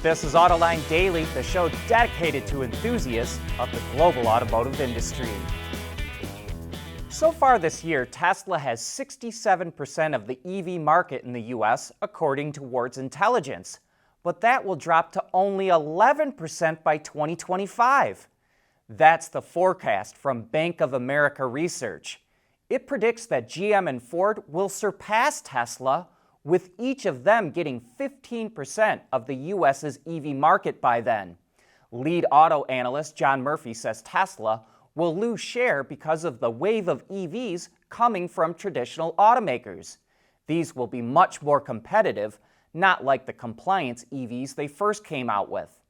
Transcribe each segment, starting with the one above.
This is Autoline Daily, the show dedicated to enthusiasts of the global automotive industry. So far this year, Tesla has 67% of the EV market in the U.S., according to Ward's Intelligence. But that will drop to only 11% by 2025. That's the forecast from Bank of America Research. It predicts that GM and Ford will surpass Tesla, with each of them getting 15% of the U.S.'s EV market by then. Lead auto analyst John Murphy says Tesla will lose share because of the wave of EVs coming from traditional automakers. These will be much more competitive, not like the compliance EVs they first came out with.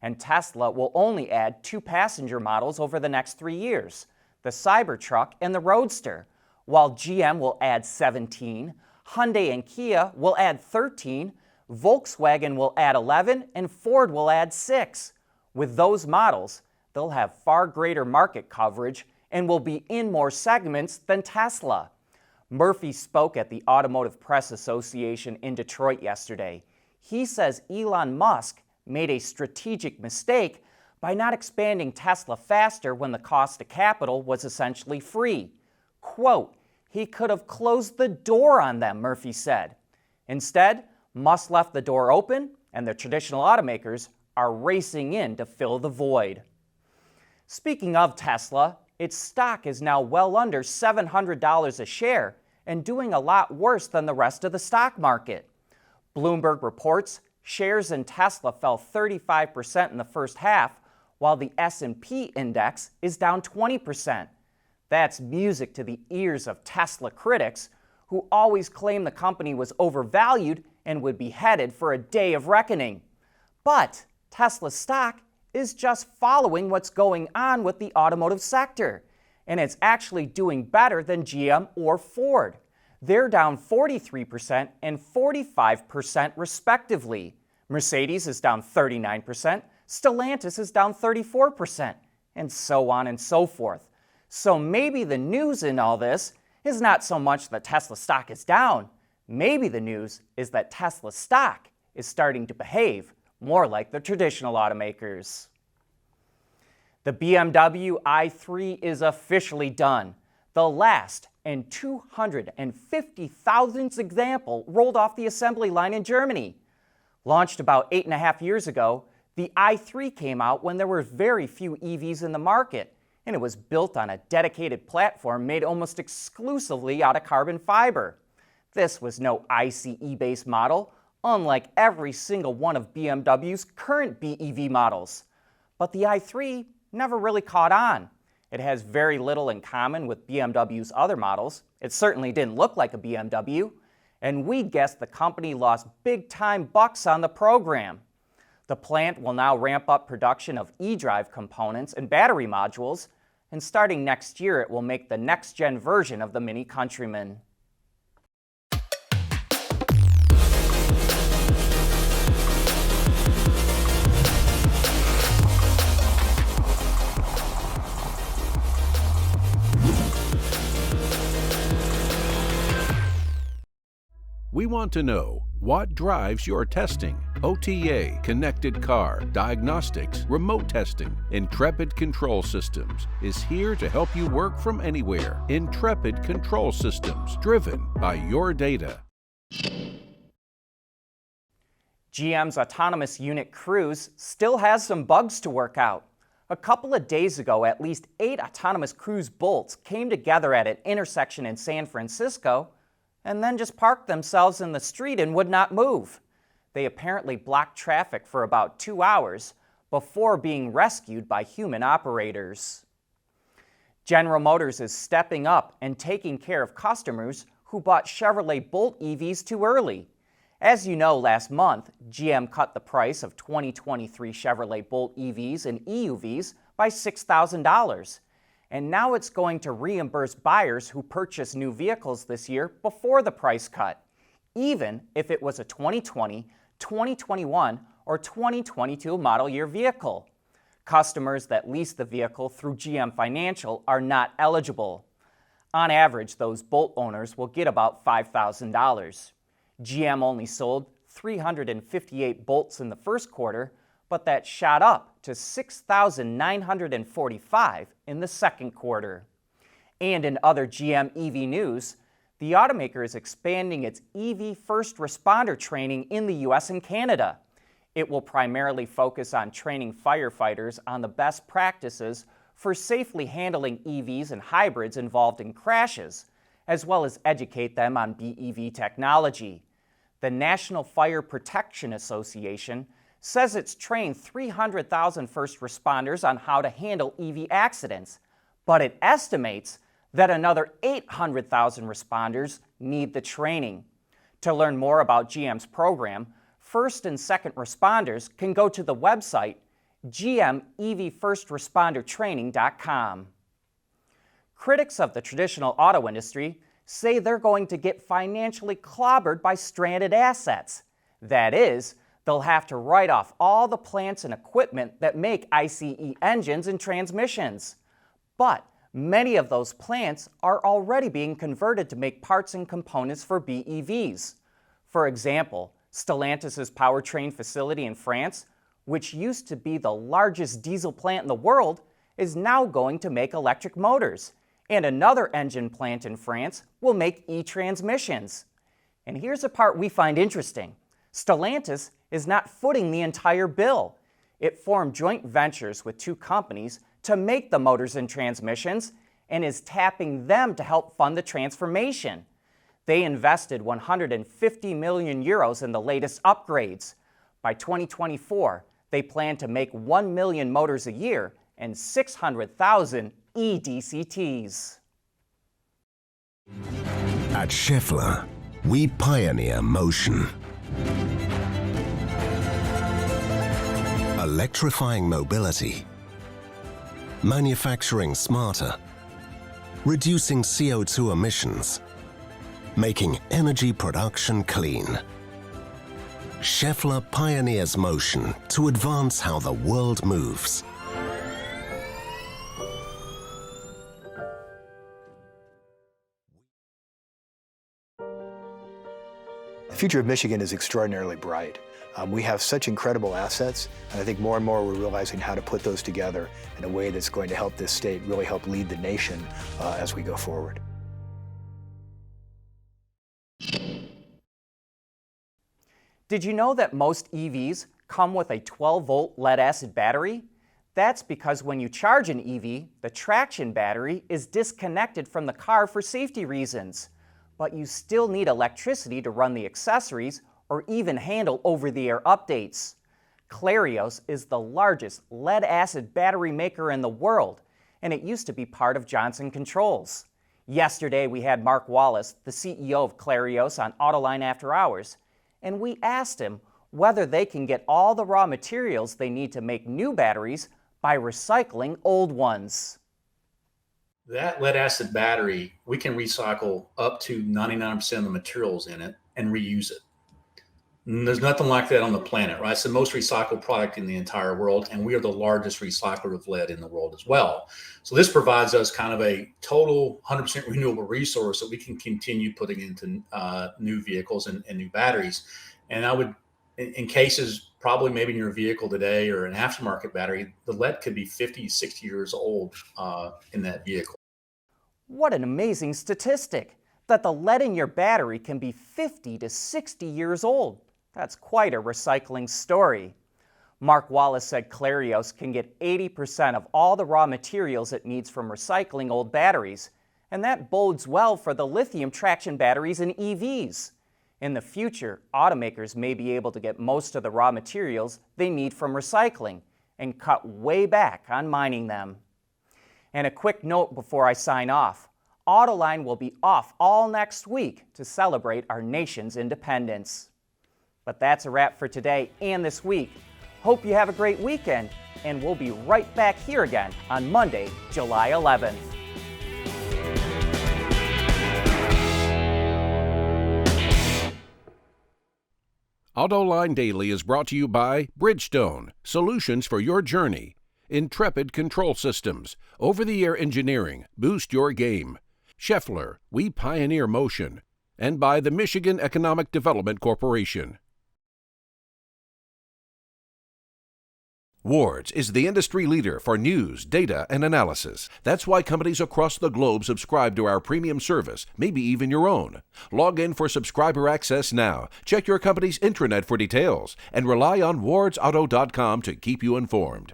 And Tesla will only add 2 passenger models over the next 3 years, the Cybertruck and the Roadster, while GM will add 17, Hyundai and Kia will add 13, Volkswagen will add 11, and Ford will add 6. With those models, they'll have far greater market coverage and will be in more segments than Tesla. Murphy spoke at the Automotive Press Association in Detroit yesterday. He says Elon Musk made a strategic mistake by not expanding Tesla faster when the cost of capital was essentially free. Quote, "He could have closed the door on them," Murphy said. Instead, Musk left the door open, and the traditional automakers are racing in to fill the void. Speaking of Tesla, its stock is now well under $700 a share and doing a lot worse than the rest of the stock market. Bloomberg reports shares in Tesla fell 35% in the first half, while the S&P index is down 20%. That's music to the ears of Tesla critics, who always claim the company was overvalued and would be headed for a day of reckoning. But Tesla stock is just following what's going on with the automotive sector, and it's actually doing better than GM or Ford. They're down 43% and 45% respectively. Mercedes is down 39%, Stellantis is down 34%, and so on and so forth. So maybe the news in all this is not so much that Tesla stock is down. Maybe the news is that Tesla stock is starting to behave more like the traditional automakers. The BMW i3 is officially done. The last and 250,000th example rolled off the assembly line in Germany. Launched about 8.5 years ago, the i3 came out when there were very few EVs in the market, and it was built on a dedicated platform made almost exclusively out of carbon fiber. This was no ICE-based model, unlike every single one of BMW's current BEV models. But the i3 never really caught on. It has very little in common with BMW's other models. It certainly didn't look like a BMW, and we guessed the company lost big-time bucks on the program. The plant will now ramp up production of e-drive components and battery modules, and starting next year it will make the next-gen version of the Mini Countryman. We want to know what drives your testing. OTA, connected car, diagnostics, remote testing. Intrepid Control Systems is here to help you work from anywhere. Intrepid Control Systems, driven by your data. GM's autonomous unit Cruise still has some bugs to work out. A couple of days ago, at least 8 autonomous Cruise bolts came together at an intersection in San Francisco and then just parked themselves in the street and would not move. They apparently blocked traffic for about 2 hours before being rescued by human operators. General Motors is stepping up and taking care of customers who bought Chevrolet Bolt EVs too early. As you know, last month, GM cut the price of 2023 Chevrolet Bolt EVs and EUVs by $6,000. And now it's going to reimburse buyers who purchased new vehicles this year before the price cut, even if it was a 2020, 2021, or 2022 model year vehicle. Customers that lease the vehicle through GM Financial are not eligible. On average, those Bolt owners will get about $5,000. GM only sold 358 bolts in the first quarter, but that shot up to 6,945 in the second quarter. And in other GM EV news, the automaker is expanding its EV first responder training in the US and Canada. It will primarily focus on training firefighters on the best practices for safely handling EVs and hybrids involved in crashes, as well as educate them on BEV technology. The National Fire Protection Association says it's trained 300,000 first responders on how to handle EV accidents, but it estimates that another 800,000 responders need the training. To learn more about GM's program, first and second responders can go to the website gmevfirstrespondertraining.com. Critics of the traditional auto industry say they're going to get financially clobbered by stranded assets. That is, they'll have to write off all the plants and equipment that make ICE engines and transmissions. But many of those plants are already being converted to make parts and components for BEVs. For example, Stellantis' powertrain facility in France, which used to be the largest diesel plant in the world, is now going to make electric motors. And another engine plant in France will make e-transmissions. And here's the part we find interesting. Stellantis is not footing the entire bill. It formed joint ventures with two companies to make the motors and transmissions and is tapping them to help fund the transformation. They invested 150 million euros in the latest upgrades. By 2024, they plan to make 1 million motors a year and 600,000 e-DCTs. At Schaeffler, we pioneer motion. Electrifying mobility, manufacturing smarter, reducing CO2 emissions, making energy production clean. Schaeffler pioneers motion to advance how the world moves. The future of Michigan is extraordinarily bright. We have such incredible assets, and I think more and more we're realizing how to put those together in a way that's going to help this state really help lead the nation as we go forward. Did you know that most EVs come with a 12-volt lead-acid battery? That's because when you charge an EV, the traction battery is disconnected from the car for safety reasons. But you still need electricity to run the accessories or even handle over-the-air updates. Clarios is the largest lead-acid battery maker in the world, and it used to be part of Johnson Controls. Yesterday, we had Mark Wallace, the CEO of Clarios, on Autoline After Hours, and we asked him whether they can get all the raw materials they need to make new batteries by recycling old ones. That lead-acid battery, we can recycle up to 99% of the materials in it and reuse it. And there's nothing like that on the planet, right? It's the most recycled product in the entire world, and we are the largest recycler of lead in the world as well. So this provides us kind of a total 100% renewable resource that we can continue putting into new vehicles and new batteries. And I would, in cases, probably maybe in your vehicle today or an aftermarket battery, the lead could be 50, 60 years old in that vehicle. What an amazing statistic, that the lead in your battery can be 50 to 60 years old. That's quite a recycling story. Mark Wallace said Clarios can get 80% of all the raw materials it needs from recycling old batteries, and that bodes well for the lithium traction batteries in EVs. In the future, automakers may be able to get most of the raw materials they need from recycling and cut way back on mining them. And a quick note before I sign off. Autoline will be off all next week to celebrate our nation's independence. But that's a wrap for today and this week. Hope you have a great weekend, and we'll be right back here again on Monday, July 11th. Autoline Daily is brought to you by Bridgestone, solutions for your journey. Intrepid Control Systems, over-the-air engineering, boost your game. Schaeffler, we pioneer motion. And by the Michigan Economic Development Corporation. Ward's is the industry leader for news, data, and analysis. That's why companies across the globe subscribe to our premium service, maybe even your own. Log in for subscriber access now. Check your company's intranet for details and rely on wardsauto.com to keep you informed.